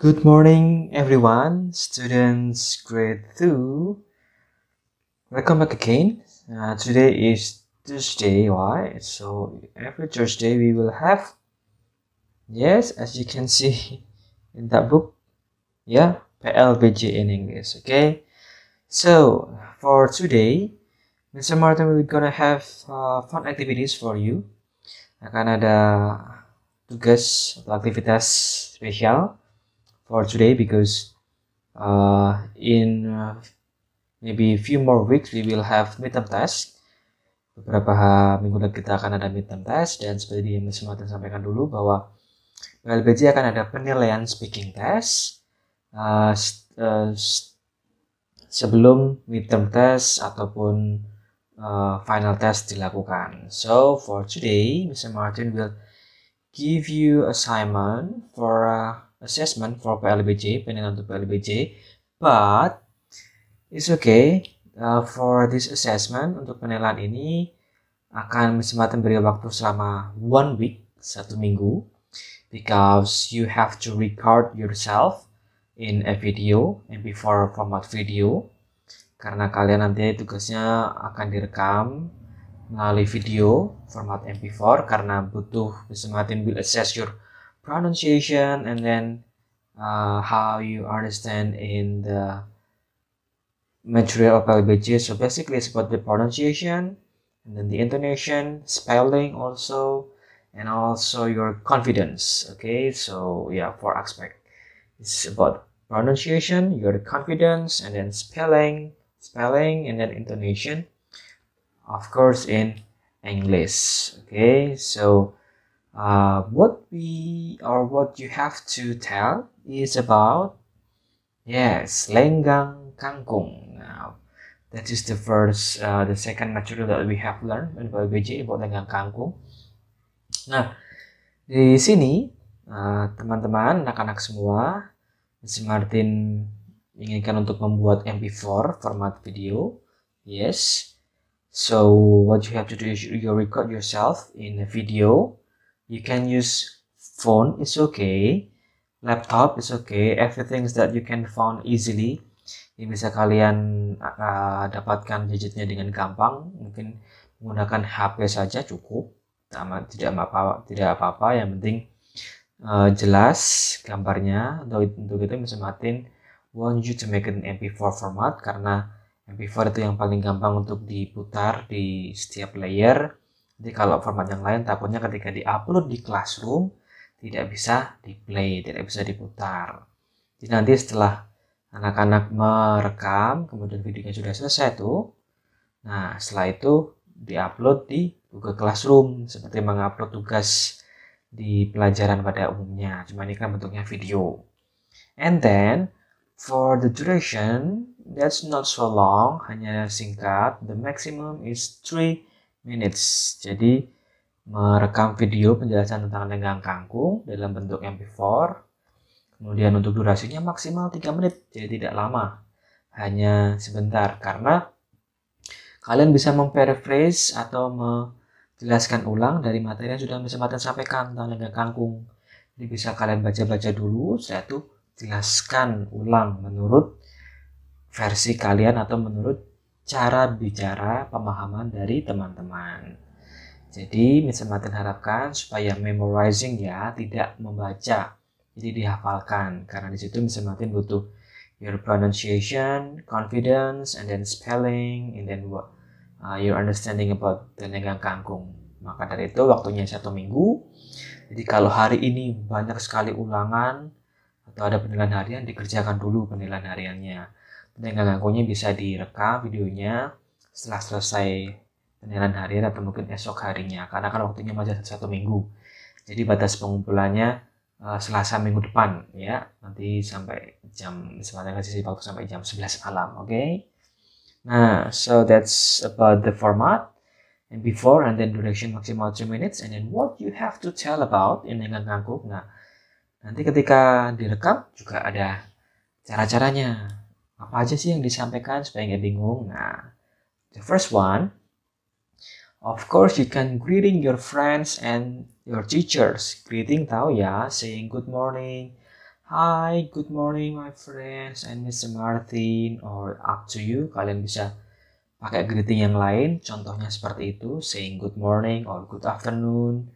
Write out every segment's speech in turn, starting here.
Good morning, everyone, students grade 2. Welcome back again. Today is Tuesday, right? So every Thursday we will have, yes, as you can see in that book, yeah, PLBJ in English, okay? So for today, Mr. Martin will gonna have fun activities for you. Akan ada tugas atau aktivitas spesial for today because in maybe a few more weeks we will have midterm test. Beberapa minggu lagi kita akan ada midterm test, dan seperti yang Mas Martin sampaikan dulu bahwa PLBJ akan ada penilaian speaking test sebelum midterm test ataupun final test dilakukan. So for today, Mr. Martin will give you assignment for assessment for PLBJ, penilaian untuk PLBJ, but it's okay. For this assessment, untuk penilaian ini akan Mr. Martin beri waktu selama 1 week, 1 minggu, because you have to record yourself in a video, MP4 format video, karena kalian nanti tugasnya akan direkam melalui video format MP4, karena butuh Mr. Martin will assess your pronunciation and then how you understand in the material of PLBJ. So basically it's about the pronunciation and then the intonation, spelling also, and also your confidence. Okay, so yeah, 4 aspects. It's about pronunciation, your confidence, and then spelling, and then intonation, of course in English. Okay, so what you have to tell is about, yes, lenggang kangkung. Now, that is the second material that we have learned in PLBJ about lenggang kangkung. Nah, di sini teman-teman, anak-anak semua, Mr. Martin inginkan untuk membuat MP4 format video. Yes. So what you have to do is you record yourself in a video. You can use phone, it's okay. Laptop is okay. Everything that you can find easily. Yang bisa kalian dapatkan gadgetnya dengan gampang. Mungkin menggunakan HP saja cukup. Tidak apa-apa. Yang penting jelas gambarnya. Untuk itu Mr. Martin want you to make it in MP4 format, karena MP4 itu yang paling gampang untuk diputar di setiap layer. Jadi kalau format yang lain takutnya ketika di-upload di classroom tidak bisa di-play, tidak bisa diputar. Jadi nanti setelah anak-anak merekam, kemudian videonya sudah selesai tuh, nah setelah itu di-upload di Google Classroom seperti mengupload tugas di pelajaran pada umumnya, cuma ini kan bentuknya video. And then for the duration, that's not so long, hanya singkat. The maximum is 3 minutes. Jadi merekam video penjelasan tentang lenggang kangkung dalam bentuk MP4. Kemudian untuk durasinya maksimal 3 menit, jadi tidak lama, hanya sebentar, karena kalian bisa memparaphrase atau menjelaskan ulang dari materi yang sudah Mr. Martin sampaikan tentang lenggang kangkung. Jadi bisa kalian baca-baca dulu, setelah itu jelaskan ulang menurut versi kalian atau menurut cara bicara pemahaman dari teman-teman. Jadi Mr. Martin harapkan supaya memorizing ya, tidak membaca, jadi dihafalkan, karena di situ Mr. Martin butuh your pronunciation, confidence, and then spelling, and then your understanding about the lenggang kangkung. Maka dari itu waktunya 1 minggu. Jadi kalau hari ini banyak sekali ulangan atau ada penilaian harian, dikerjakan dulu penilaian hariannya. Lenggang kangkungnya bisa direkam videonya setelah selesai penilaian harian atau mungkin esok harinya, karena kan waktunya masih 1 minggu. Jadi batas pengumpulannya Selasa minggu depan ya, nanti sampai misalnya kasih waktu sampai jam 11 malam. Okay? Nah, so that's about the format and before, and then duration maximal 3 minutes, and then what you have to tell about in lenggang kangkung. Nah, nanti ketika direkam juga ada cara-caranya. Apa aja sih yang disampaikan supaya nggak bingung? Nah, the first one, of course, you can greeting your friends and your teachers. Greeting tahu ya, saying good morning, Hi, good morning my friends and Mr. Martin, or up to you. Kalian bisa pakai greeting yang lain, contohnya seperti itu, saying good morning or good afternoon,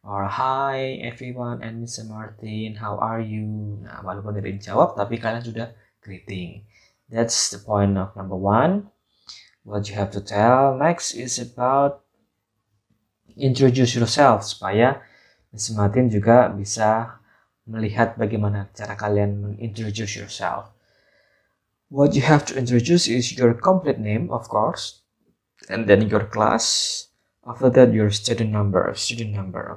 or hi everyone and Mr. Martin, how are you? Nah, walaupun tidak dijawab, tapi kalian sudah greeting. That's the point of number 1. What you have to tell. Next is about introduce yourself, supaya Mr. Martin juga bisa melihat bagaimana cara kalian introduce yourself. What you have to introduce is your complete name, of course, and then your class. After that, your student number.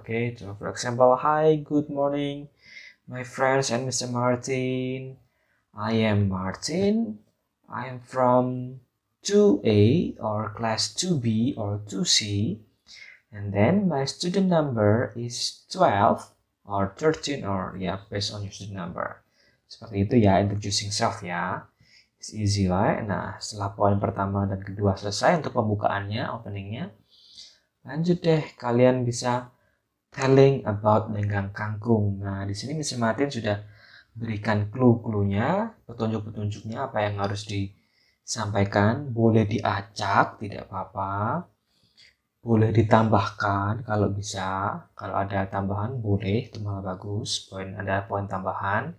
Okay. So, for example, hi, good morning, my friends and Mr. Martin. I am Martin. I am from 2A or class 2B or 2C. And then my student number is 12 or 13 or based on your student number. Seperti itu ya, introducing self ya. It's easy right? Nah, setelah poin pertama dan kedua selesai untuk pembukaannya, openingnya, lanjut deh, kalian bisa telling about lenggang kangkung. Nah, di sini Mr. Martin sudah berikan clue-cluenya, petunjuk-petunjuknya apa yang harus disampaikan. Boleh diacak, tidak apa-apa. Boleh ditambahkan kalau bisa, kalau ada tambahan boleh, itu malah bagus, ada poin tambahan.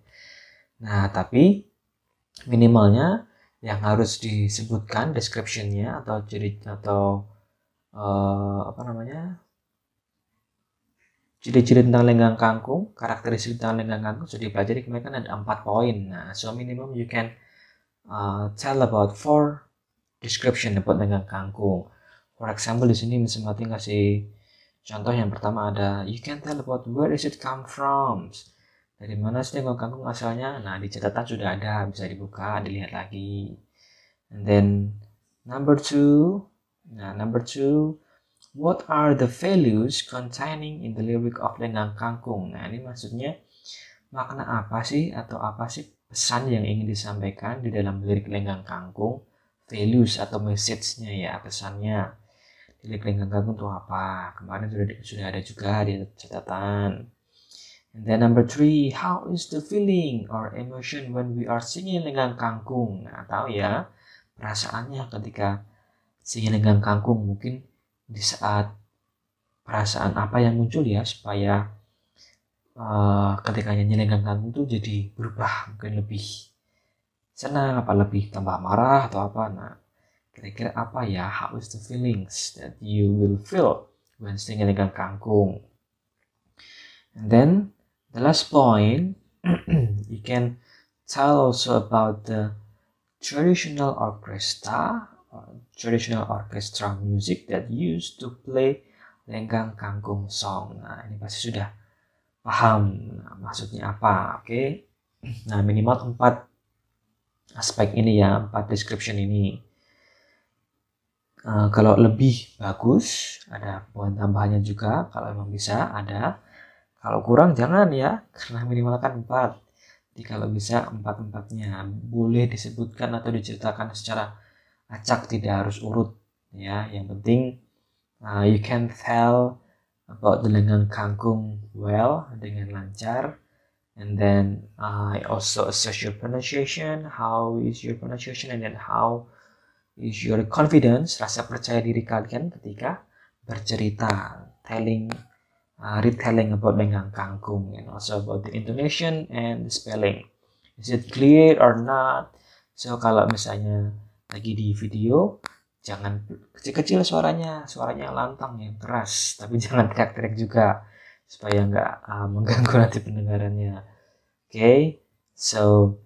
Nah, tapi minimalnya yang harus disebutkan description-nya atau ciri-ciri tentang lenggang kangkung, karakteristik tentang lenggang kangkung sudah dipelajari kemarin kan ada 4 poin. Nah, so minimum you can tell about 4 description about lenggang kangkung. For example, di sini Mr. Martin kasih contoh yang pertama ada, you can tell about where is it come from. Dari mana sih lenggang kangkung asalnya? Nah, di catatan sudah ada, bisa dibuka, dilihat lagi. And then number 2, what are the values containing in the lyric of lenggang kangkung? Nah, ini maksudnya makna apa sih atau apa sih pesan yang ingin disampaikan di dalam lirik lenggang kangkung? Values atau message-nya ya, pesannya. Lirik lenggang kangkung itu apa? Kemarin sudah ada juga di catatan. And then number 3, how is the feeling or emotion when we are singing lenggang kangkung? Nah, tahu ya, perasaannya ketika singing lenggang kangkung, mungkin di saat perasaan apa yang muncul ya, supaya ketika nyanyi lenggang kangkung itu jadi berubah, mungkin lebih senang, apa lebih tambah marah atau apa. Nah, kira-kira apa ya, how is the feelings that you will feel when singing lenggang kangkung? And then the last point, you can tell also about the traditional orchestra music that used to play lenggang kangkung song. Nah, ini pasti sudah paham maksudnya apa, oke? Nah, minimal 4 aspek ini ya, 4 description ini. Kalau lebih bagus, ada poin tambahannya juga, kalau emang bisa ada. Kalau kurang jangan ya, karena minimal kan 4. Jadi kalau bisa 4-4-nya boleh disebutkan atau diceritakan secara acak, tidak harus urut ya. Yang penting you can tell about the lenggang kangkung well, dengan lancar. And then I also assess your pronunciation, how is your pronunciation, and then how is your confidence, rasa percaya diri kalian ketika bercerita, retelling about lenggang kangkung, and also about the intonation and the spelling. Is it clear or not? So kalau misalnya lagi di video, jangan kecil-kecil suaranya lantang yang keras, tapi jangan teriak-teriak juga supaya nggak mengganggu nanti pendengarannya. Okay, so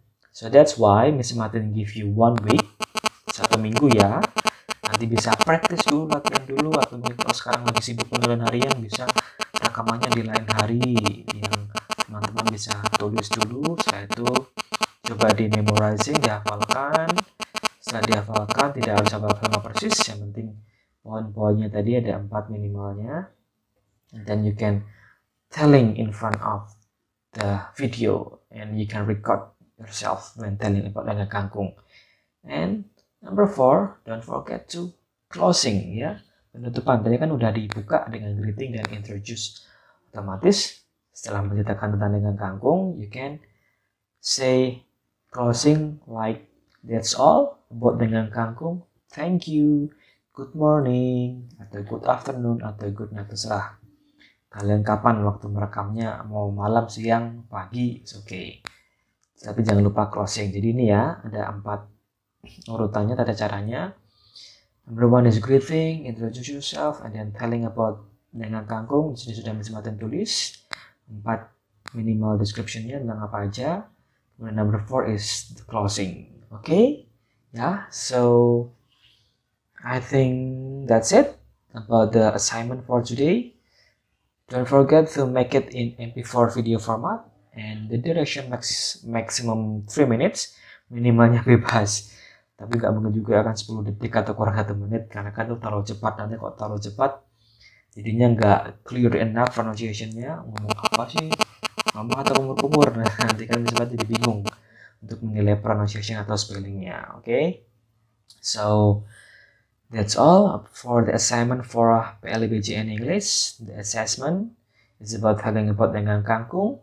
that's why Mr. Martin give you 1 week, 1 minggu ya. Nanti bisa practice dulu, latihan dulu, atau mungkin kalau sekarang lagi sibuk penulisan harian, bisa rekamannya di lain hari yang teman-teman bisa tulis dulu. Setelah itu coba di memorizing, dihafalkan. Setelah dihafalkan, tidak harus hafal sama persis, yang penting poin-poinnya tadi ada 4 minimalnya. And then you can telling in front of the video, and you can record yourself when telling about lenggang kangkung. And number 4, don't forget to closing ya, penutupan. Tadi kan udah dibuka dengan greeting dan introduce. Otomatis setelah menceritakan tentang lenggang kangkung, you can say closing like that's all about dengan kangkung. Thank you, good morning, atau good afternoon, atau good night, terserah kalian kapan waktu merekamnya, mau malam, siang, pagi, it's okay. Tapi jangan lupa closing. Jadi ini ya, ada 4 urutannya, tata caranya. Number 1 is greeting, introduce yourself, and then telling about dengan kangkung. Di sini sudah Martin tulis 4 minimal description-nya tentang apa aja. Kemudian number 4 is the closing. Okay? Yeah, so I think that's it about the assignment for today. Don't forget to make it in MP4 video format, and the duration maximum 3 minutes, minimalnya bebas. Tapi nggak mungkin juga akan 10 detik atau kurang 1 menit, karena kan itu terlalu cepat. Nanti kok terlalu cepat, jadinya nggak clear enough pronunciation-nya. Ngomong apa sih? Mama atau kumur-kumur? Nah, nanti kan bisa jadi bingung untuk menilai pronunciation atau spellingnya. Okay? So that's all for the assignment for PLBJN English. The assessment is about telling about dengan kangkung.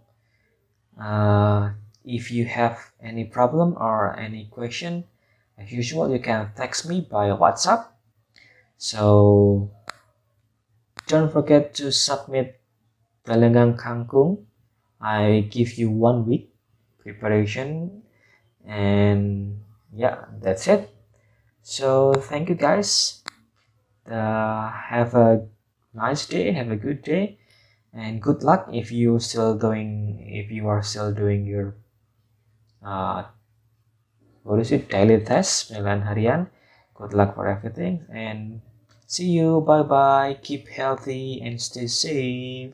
If you have any problem or any question, as usual, you can text me by WhatsApp. So don't forget to submit dengan kangkung. I give you 1 week preparation, and yeah, that's it. So thank you guys. Have a nice day, have a good day, and good luck if you are still doing your daily test, penilaian harian. Good luck for everything, and see you. Bye bye. Keep healthy and stay safe.